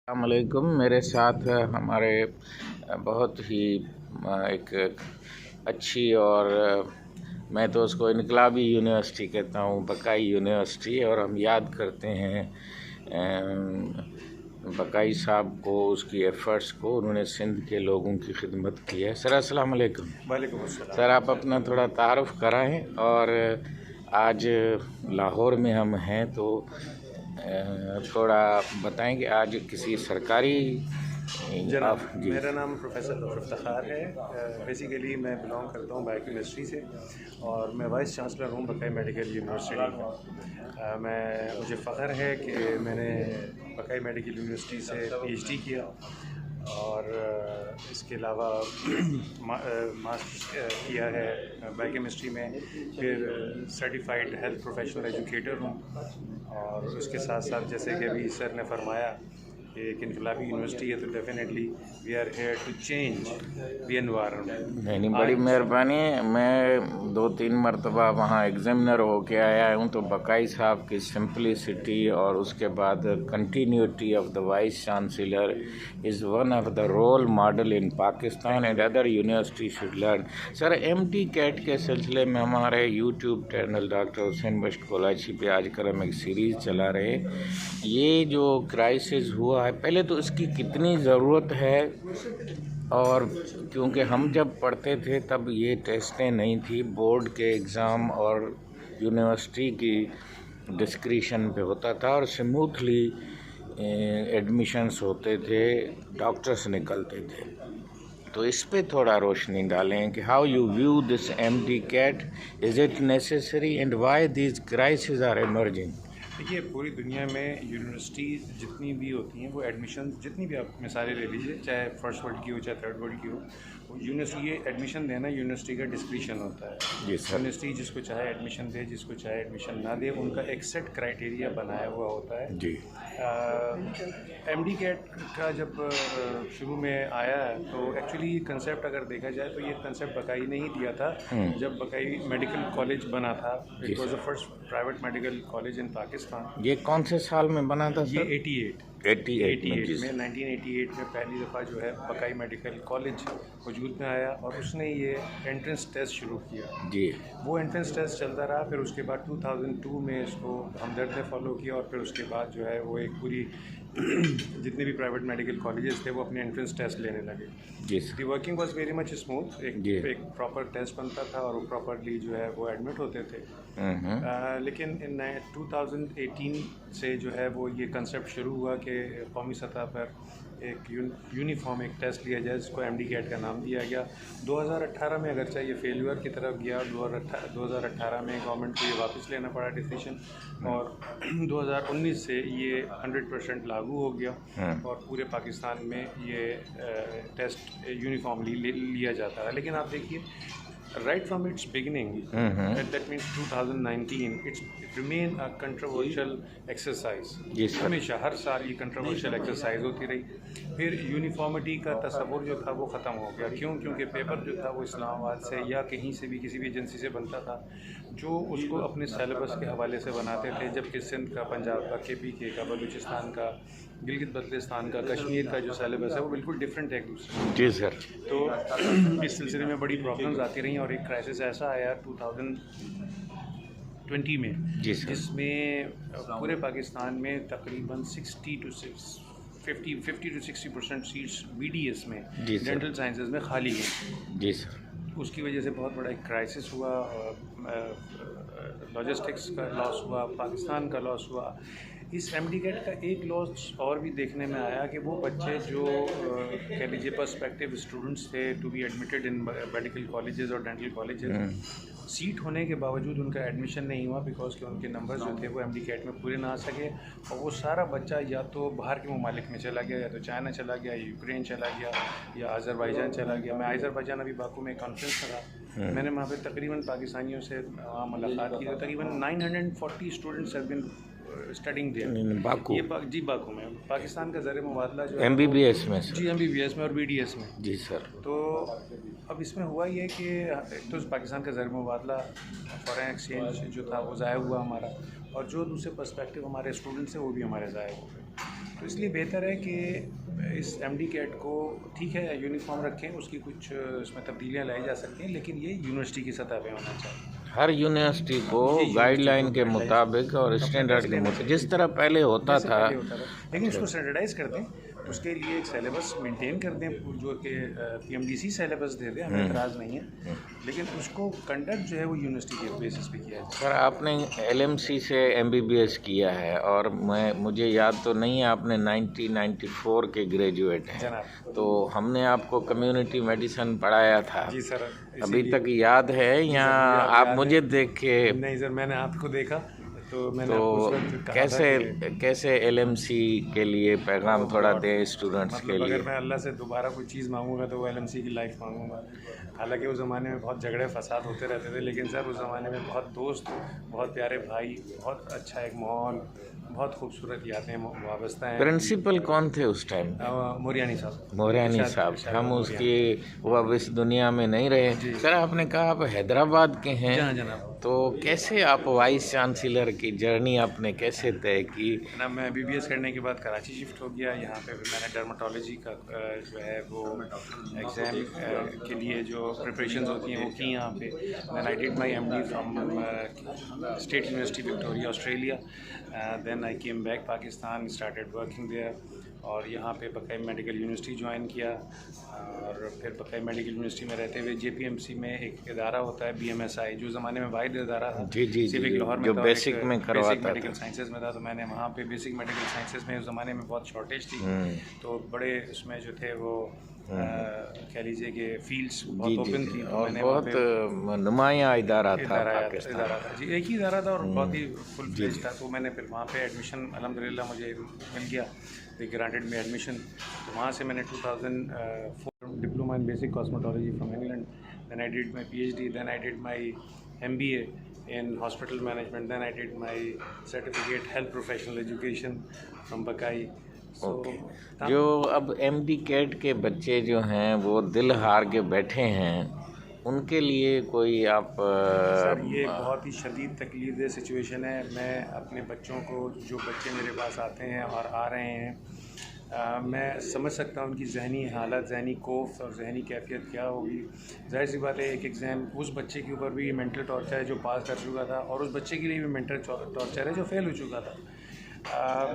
अस्सलामुअलैकुम। मेरे साथ हमारे बहुत ही एक अच्छी और मैं तो उसको इनकलाबी यूनिवर्सिटी कहता हूँ, बकाई यूनिवर्सिटी, और हम याद करते हैं बकाई साहब को, उसकी एफ़र्ट्स को। उन्होंने सिंध के लोगों की खिदमत की है। सर अस्सलामुअलैकुम। वालेकुम अस्सलाम। सर आप अपना थोड़ा तारुफ़ कराएं। और आज लाहौर में हम हैं तो थोड़ा बताएं कि आज किसी सरकारी जनाब, जी। मेरा नाम प्रोफेसर लुत्फ़ इफ्तिखार है। बेसिकली मैं बिलोंग करता हूँ बायोकेमिस्ट्री से और मैं वाइस चांसलर हूँ बकाई मेडिकल यूनिवर्सिटी का। मुझे फ़ख्र है कि मैंने बकाई मेडिकल यूनिवर्सिटी से PhD किया और इसके अलावा मास्टर्स किया है बायोकेमिस्ट्री में। फिर सर्टिफाइड हेल्थ प्रोफेशनल एजुकेटर हूँ और उसके साथ साथ जैसे कि अभी सर ने फरमाया कि एक इनकलाबी यूनिवर्सिटी है तो definitely we are here to change the environment. नहीं, बड़ी मेहरबानी। मैं 2-3 मरतबा वहाँ एग्ज़ामिनर होके आया हूँ, तो बकाई साहब की सिंपलिसिटी और उसके बाद continuity of the vice chancellor is one of the role model in Pakistan and other university should learn. Sir MD CAT के सिलसिले में हमारे YouTube channel doctor Hussain Bakhsh Kolachi पे आजकल हम एक सीरीज़ चला रहे। ये जो क्राइसिस हुआ है, पहले तो इसकी कितनी ज़रूरत है, और क्योंकि हम जब पढ़ते थे तब ये टेस्टें नहीं थी, बोर्ड के एग्ज़ाम और यूनिवर्सिटी की डिस्क्रिशन पे होता था और स्मूथली एडमिशन्स होते थे, डॉक्टर्स निकलते थे। तो इस पे थोड़ा रोशनी डालें कि how you view this MD CAT, is it necessary and why these crisis are emerging. देखिए, पूरी दुनिया में यूनिवर्सिटी जितनी भी होती हैं वो एडमिशन जितनी भी आप मिसालें ले लीजिए, चाहे फर्स्ट वर्ल्ड की हो चाहे थर्ड वर्ल्ड की हो, यूनिवर्सिटी ये एडमिशन देना यूनिवर्सिटी का डिस्क्रिशन होता है। जी सर। यूनिवर्सिटी जिसको चाहे एडमिशन दे, जिसको चाहे एडमिशन ना दे, उनका एक सेट क्राइटेरिया बनाया हुआ होता है। जी। MD कैट का जब शुरू में आया तो एक्चुअली कंसेप्ट अगर देखा जाए तो ये कंसेप्ट बकाई ने ही दिया था। जब बकाई मेडिकल कॉलेज बना था, it was the first private medical college in Pakistan. ये कौन से साल में बना था सर? ये 88 में 1988 में पहली दफ़ा जो है बकाई मेडिकल कॉलेज वजूद में आया और उसने ये एंट्रेंस टेस्ट शुरू किया जी। वो एंट्रेंस टेस्ट चलता रहा। फिर उसके बाद 2002 में इसको हमदर्द ने फॉलो किया और फिर उसके बाद जो है वो एक पूरी जितने भी प्राइवेट मेडिकल कॉलेजेस थे वो अपने एंट्रेंस टेस्ट लेने लगे। जी the working was very much smooth. एक प्रॉपर टेस्ट बनता था और वो प्रॉपरली जो है वो एडमिट होते थे। लेकिन इन 2018 से जो है वो ये कंसेप्ट शुरू हुआ कि कौमी सतह पर एक यूनिफॉर्म एक टेस्ट लिया जाए जिसको MD कैट का नाम दिया गया। 2018 में अगर चाहिए फेलियर की तरफ गया, 2018 में गवर्नमेंट को ये वापस लेना पड़ा डिसीजन और 2019 से ये 100% लागू हो गया और पूरे पाकिस्तान में ये टेस्ट यूनिफॉर्मली लिया जाता है। लेकिन आप देखिए, right from its beginning, that means 2019, it remained a controversial exercise. Yes, हमेशा हर साल ये controversial exercise होती रही। फिर यूनिफॉर्मिटी का तस्वुर जो था वो ख़त्म हो गया। क्यों? क्योंकि पेपर जो था वो इस्लामाबाद से या कहीं से भी किसी भी एजेंसी से बनता था जो उसको अपने सिलेबस के हवाले से बनाते थे, जबकि सिंध का, पंजाब का, KPK का, बलूचिस्तान का, गिलगित बल्तिस्तान का, कश्मीर का जो सिलेबस है वो बिल्कुल डिफरेंट है एक दूसरे। जी सर। तो इस सिलसिले में बड़ी प्रॉब्लम्स आती रहीं और एक क्राइसिस ऐसा आया 2020 में जिसमें पूरे पाकिस्तान में तकरीबन 50 to 60% सीट्स BDS में, डेंटल साइंसेज में खाली हैं। जी सर। उसकी वजह से बहुत बड़ा एक क्राइसिस हुआ, लॉजिस्टिक्स का लॉस हुआ, पाकिस्तान का लॉस हुआ। इस MD कैट का एक लॉस और भी देखने में आया कि वो बच्चे जो कह लीजिए पर्सपेक्टिव स्टूडेंट्स थे to be admitted in medical colleges और डेंटल कॉलेजेस, सीट होने के बावजूद उनका एडमिशन नहीं हुआ बिकॉज के उनके नंबर्स जो थे वो MD कैट में पूरे ना आ सके और वो सारा बच्चा या तो बाहर के ममालिक में चला गया, या तो चाइना चला गया, या यूक्रेन चला गया, या अज़रबैजान चला गया। मैं अज़रबैजान अभी बाकू में कॉन्फ्रेंस करा, मैंने वहाँ पे तकरीबन पाकिस्तानियों से वहाँ मुलाकात की तो तकरीबन 940 students have been studying there. Baku? जी बाकू में। पाकिस्तान का ज़र मुबादला जो MBBS में सर? जी MBBS में और BDS में। जी सर। तो अब इसमें हुआ ये कि एक तो पाकिस्तान का ज़र मुबादला, फॉरेन एक्सचेंज जो था वो ज़ाया हुआ हमारा, और जो दूसरे पर्सपेक्टिव हमारे स्टूडेंट्स हैं वो भी हमारे ज़ाया हो गए। तो इसलिए बेहतर है कि इस एमडी कैट को ठीक है यूनिफॉर्म रखें, उसकी कुछ इसमें तब्दीलियाँ लाई जा सकती हैं, लेकिन ये यूनिवर्सिटी की सतह पे होना चाहिए। हर यूनिवर्सिटी को गाइडलाइन के मुताबिक और स्टैंडर्ड के मुताबिक जिस तरह पहले होता था, लेकिन उसको स्टैंडर्डाइज कर दें, उसके लिए एक सिलेबस मेंटेन कर दें जो कि पीएमडीसी सिलेबस दे दें, हमें एतराज़ नहीं है, लेकिन उसको कंडक्ट जो है वो यूनिवर्सिटी के बेसिस पे किया जाए। सर आपने एलएमसी से एमबीबीएस किया है और मुझे याद तो नहीं है, आपने 1994 के ग्रेजुएट हैं, तो हमने आपको कम्युनिटी मेडिसिन पढ़ाया था। जी सर, अभी तक याद है या आप मुझे देख के? नहीं सर, मैंने आपको देखा तो मैंने कैसे एलएमसी के लिए पैगाम थोड़ा दें स्टूडेंट्स के लिए? अगर मैं अल्लाह से दोबारा कोई चीज़ मांगूंगा तो वो एलएमसी की लाइफ मांगूंगा। हालांकि उस ज़माने में बहुत झगड़े फसाद होते रहते थे, लेकिन सर उस ज़माने में बहुत दोस्त, बहुत प्यारे भाई, बहुत अच्छा एक माहौल, बहुत खूबसूरत यादें वाबस्ता हैं। प्रिंसिपल कौन थे उस टाइम? मोरियानी साहब। मोरियानी साहब, हम उसकी वो अब इस दुनिया में नहीं रहे। सर आपने कहा आप हैदराबाद के हैं, जनाब, तो कैसे आप वाइस चांसलर की जर्नी आपने कैसे तय की? ना मैं बीबीएस करने के बाद कराची शिफ्ट हो गया। यहाँ पे मैंने डर्माटोलॉजी का जो है वो एग्ज़ाम के लिए जो प्रिपरेशंस होती हैं वो की यहाँ पे। Then I did my MD from state university Victoria, Australia. Then I came back Pakistan, started working there, और यहाँ पे बकाई मेडिकल यूनिवर्सिटी ज्वाइन किया, और फिर बकाई मेडिकल यूनिवर्सिटी में रहते हुए जेपीएमसी में एक इदारा होता है बीएमएसआई, जो ज़माने में वाहिद इदारा था सिविक लाहौर में, जो बेसिक में करवाता बेसिक मेडिकल साइंसेज में था। तो मैंने वहाँ पे बेसिक मेडिकल साइंसेज में उस ज़माने में बहुत शॉर्टेज थी, तो बड़े उसमें जो थे वो कह लीजिए कि फील्ड्स बहुत ओपन थी, और बहुत नुमाया इदारा था जी, एक ही इदारा था और बहुत ही फुल फ्लेज था। तो मैंने फिर वहाँ पे एडमिशन अल्हम्दुलिल्लाह मुझे मिल गया, दे ग्रांटेड मी एडमिशन। तो वहाँ से मैंने 2004 diploma in basic cosmetology from England, then I did my PhD, then I did my MBA in hospital management, then I did my certificate health professional education from बकाई। जो अब MD CAT के बच्चे जो हैं वो दिल हार के बैठे हैं, उनके लिए कोई आप? सर ये बहुत ही शदीद तकलीफ़देह सिचुएशन है। मैं अपने बच्चों को, जो बच्चे मेरे पास आते हैं और आ रहे हैं, मैं समझ सकता हूँ उनकी जहनी हालत, जहनी खौफ और जहनी कैफियत क्या होगी। ज़ाहिर सी बात है, एक एग्ज़ाम उस बच्चे के ऊपर भी मेंटल टॉर्चर है जो पास कर चुका था, और उस बच्चे के लिए भी मेंटल टॉर्चर है जो फेल हो चुका था।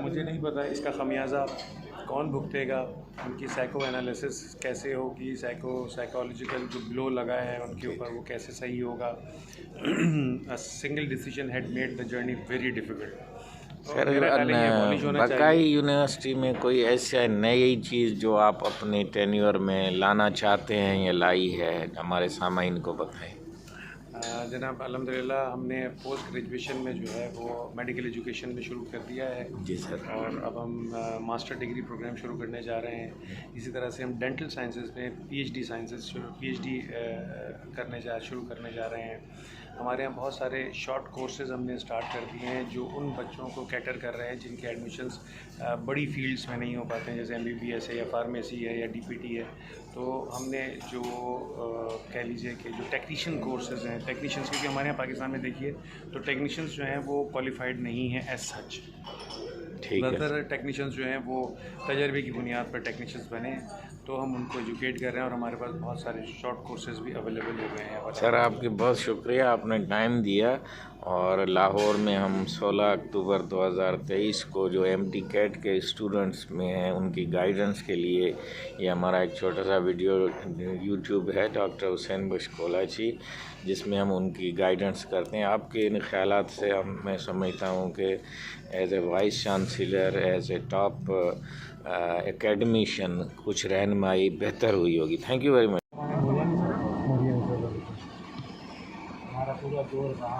मुझे नहीं पता इसका खमियाजा कौन भुगतेगा, उनकी साइको एनालिसिस कैसे होगी, साइकोलॉजिकल जो ब्लो लगा है उनके ऊपर वो कैसे सही होगा। Single decision had made the journey very difficult. Sir बकाई यूनिवर्सिटी में कोई ऐसा नई चीज़ जो आप अपने टेन्योर में लाना चाहते हैं या लाई है, हमारे सामाइन को बताएं। जनाब अल्हम्दुलिल्लाह हमने पोस्ट ग्रेजुएशन में जो है वो मेडिकल एजुकेशन में शुरू कर दिया है। जी सर। और अब हम मास्टर डिग्री प्रोग्राम शुरू करने जा रहे हैं। इसी तरह से हम डेंटल साइंसेज में PhD साइंसेज PhD शुरू करने जा रहे हैं। हमारे यहाँ बहुत सारे शॉर्ट कोर्सेज़ हमने स्टार्ट कर दिए हैं जो उन बच्चों को कैटर कर रहे हैं जिनके एडमिशन्स बड़ी फील्ड्स में नहीं हो पाते हैं, जैसे MBBS है या फार्मेसी है या DPT है। तो हमने जो कह लीजिए कि जो टेक्नीशियन कोर्सेज़ हैं, टेक्नीशियंस, क्योंकि हमारे यहाँ पाकिस्तान में देखिए तो टेक्नीशियंस जो हैं वो क्वालिफाइड नहीं हैं एज सच। ज़्यादातर टेक्नीशियंस जो हैं वो तजर्बे की बुनियाद पर टेक्नीशियंस बने, तो हम उनको एजुकेट कर रहे हैं और हमारे पास बहुत सारे शॉर्ट कोर्सेज़ भी अवेलेबल हो गए हैं। सर आपकी बहुत शुक्रिया, आपने टाइम दिया। और लाहौर में हम 16 अक्टूबर 2023 को जो MD कैट के स्टूडेंट्स में हैं उनकी गाइडेंस के लिए ये हमारा एक छोटा सा वीडियो YouTube है, डॉक्टर हुसैन बख्श कोलाची, जिसमें हम उनकी गाइडेंस करते हैं। आपके इन ख्यालात से मैं समझता हूँ कि as a vice chancellor, as a top academician कुछ रहनुमाई बेहतर हुई होगी। Thank you very much. हमारा पूरा जोर रहा